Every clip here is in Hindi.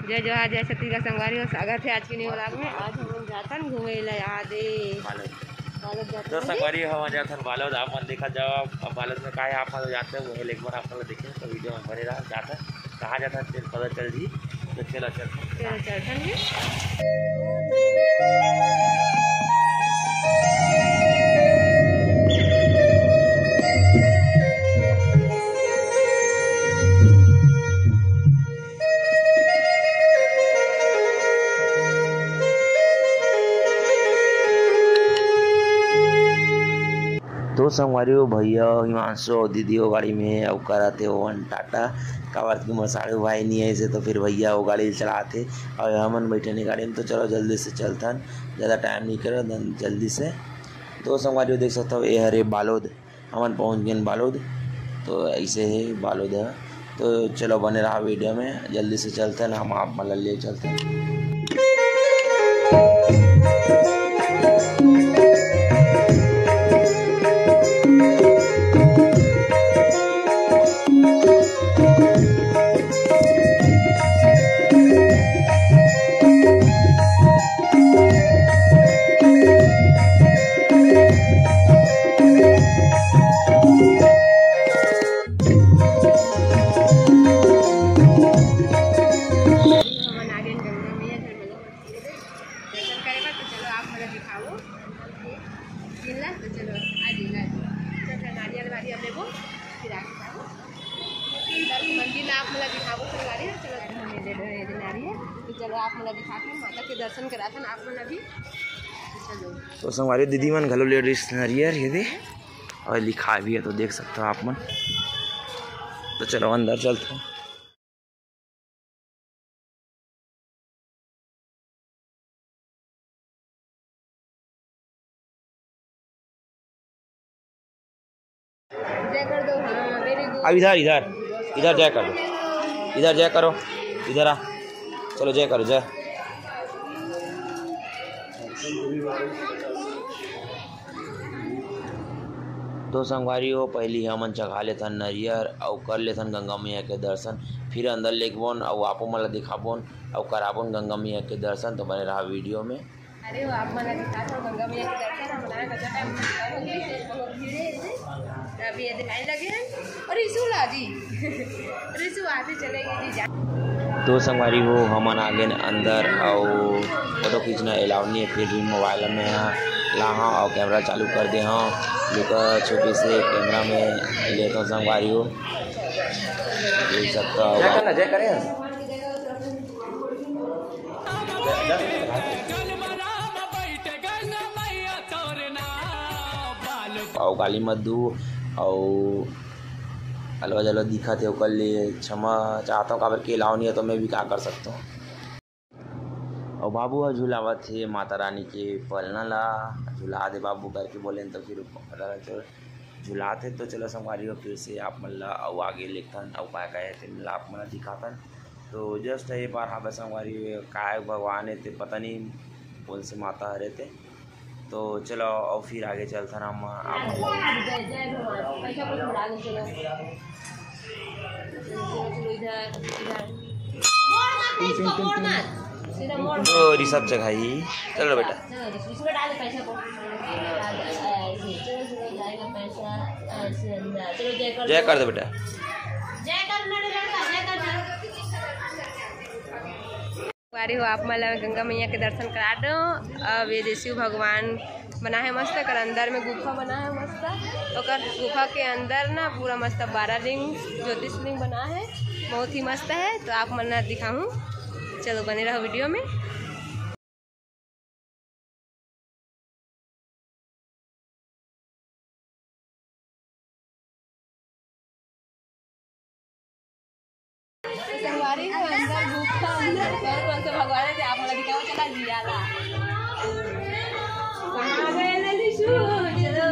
जय जोहार जय छत्तीसगढ़ संगवारी और स्वागत है आज की न्यू व्लॉग में। आज हम लोग जातन घूमे ला आदे बालोद तो संगवारी हम जातन बालोद। आप मन देखा जाओ अब बालोद में काहे आप लोग जाते हैं वो एक बार आप लोग देखें तो वीडियो में भरे रहा जाता कहाँ जाता है पता चल जी। तो चलो तो संगवारी भैया हिमांशु और दीदी वो गाड़ी में अब कराते वन टाटा कावर की मसाड़े भाई नहीं है ऐसे तो फिर भैया वो गाड़ी चलाते और हमन बैठे नहीं गाड़ी में। तो चलो जल्दी से चलतन, ज़्यादा टाइम नहीं करो जल्दी से। तो संगवारी देख सकते हो ये हरे बालोद हमन पहुंच गए बालोद। तो ऐसे है बालोद है। तो चलो बने रहा वीडियो में, जल्दी से चलते हैं हम आप मतलब ले चलते हैं। मंदिर आप मतलब दिखाओ संगवारी। चलो आप मतलब दिखाते हैं माता के दर्शन कराते हैं आप मन अभी। चलो तो संगवारी दीदी मन घलो ले नरियर ये दे और लिखा भी है तो देख सकते हो आप मन। तो चलो अंदर चलते हैं। जय कर दो। हाँ वेरी गुड। अब इधर इधर इधर जय कर दो, इधर जय करो, इधर आ चलो जय करो जय। तो संगवारी हो पहली हमन चढ़ा लेथन नरियर और कर लेथन गंगा मैया के दर्शन, फिर अंदर लेकबोन और आपो मन दिखाबोन और कराबोन गंगा मैया के दर्शन। तो बने रहा वीडियो में। अरे वो आप मन दिखाते हो गंगा मैया के दर्शन हम बनाए कच्चा टाइम बहुत भीड़ है अभी ये दिखाई लगे हैं। और रिसु लाजी रिसु आते चलेगी जी। तो संगवारी हो हमन आ गए अंदर और फोटो खींचना अलाउ नहीं है, फिर भी मोबाइल में ला हाँ और कैमरा चालू कर दे हाँ लेकर छोटे से कैमरा में ले। तो संगवारी हो देख सकता हो जय करें और काली मद्दू और अलवा जलवा दिखा थे कल लिए क्षमा चाहता हूँ काबर के अलाव नहीं है तो मैं भी क्या कर सकता हूँ। और बाबू ह झूलावा थे माता रानी के पलना ला झूला दे बाबू करके बोले तो फिर झूला थे। तो चलो संगवारी हो फिर से आप मल्ला और आगे लेखन और क्या कहे थे मिला आप मला दिखातन। तो जस्ट ये बार हाँ संगवारी काय भगवान है थे पता नहीं कौन से माता हरे थे। तो चलो और फिर आगे चलता ना हम तो रिसब जगह ही चलो बेटा जय कर दो बेटा। हो आप मतलब गंगा मैया के दर्शन करा दो। अब ये शिव भगवान बना है मस्त कर अंदर में गुफा बना है मस्त। तो गुफा के अंदर ना पूरा मस्त 12 लिंग ज्योतिषलिंग बना है बहुत ही मस्त है। तो आप मन दिखाऊँ चलो बने रहो वीडियो में। संगवारी को अंदर गुफा अंदर भगवान से आप मतलब दिखाओ चला जियाला कहाँ गए ललिशु चलो।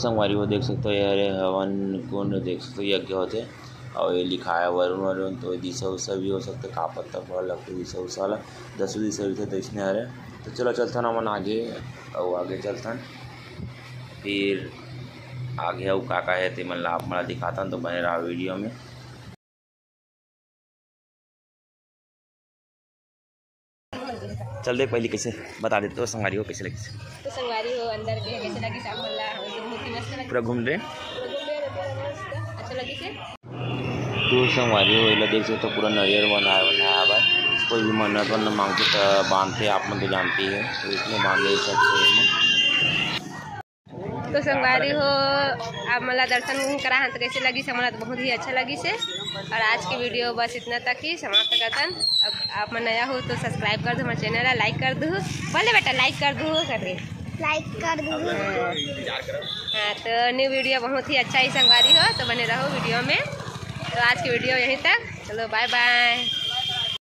संगवारी वो देख सकते हो यार हवन कुंड देख सकते हो यज्ञ होते और ये लिखा है वरुण वरुण तो दिशा उसा भी हो सकता है का पत्ता फल लगता दिशा उसा वाला 10 दिशा भी थे तो इसने अरे तो चलो चलता ना मन आगे और आगे चलता फिर आगे और का है तो मतलब आप मला दिखाता तो बने रहा वीडियो में। चल देख पहले कैसे बता देते तो संगवारी हो कैसे लगी तो संगवारी हो अंदर के कैसे लगी सब मला बहुत ही मस्त लगी पूरा घूम रहे अच्छा लगी से तो संगवारी हो ये देख सकते तो पूरा नारियल बनाया हुआ कोई भी मन्नत वन्नत मांगते तो बांधते आप मन तो जानती है तो इसमें बांधे सकते तो संगवारी हो आप मला दर्शन करा तो कैसे लगी से मला तो बहुत ही अच्छा लगी से और आज की वीडियो बस इतना तक ही समाप्त करतन। आप मन नया हो तो सब्सक्राइब कर दो हमारे चैनल है लाइक कर दो बोले बेटा लाइक कर दो करके लाइक कर दो। हाँ तो न्यू वीडियो बहुत ही अच्छा ही संगवारी हो तो बने रहो वीडियो में। तो आज की वीडियो यहीं तक चलो बाय बाय।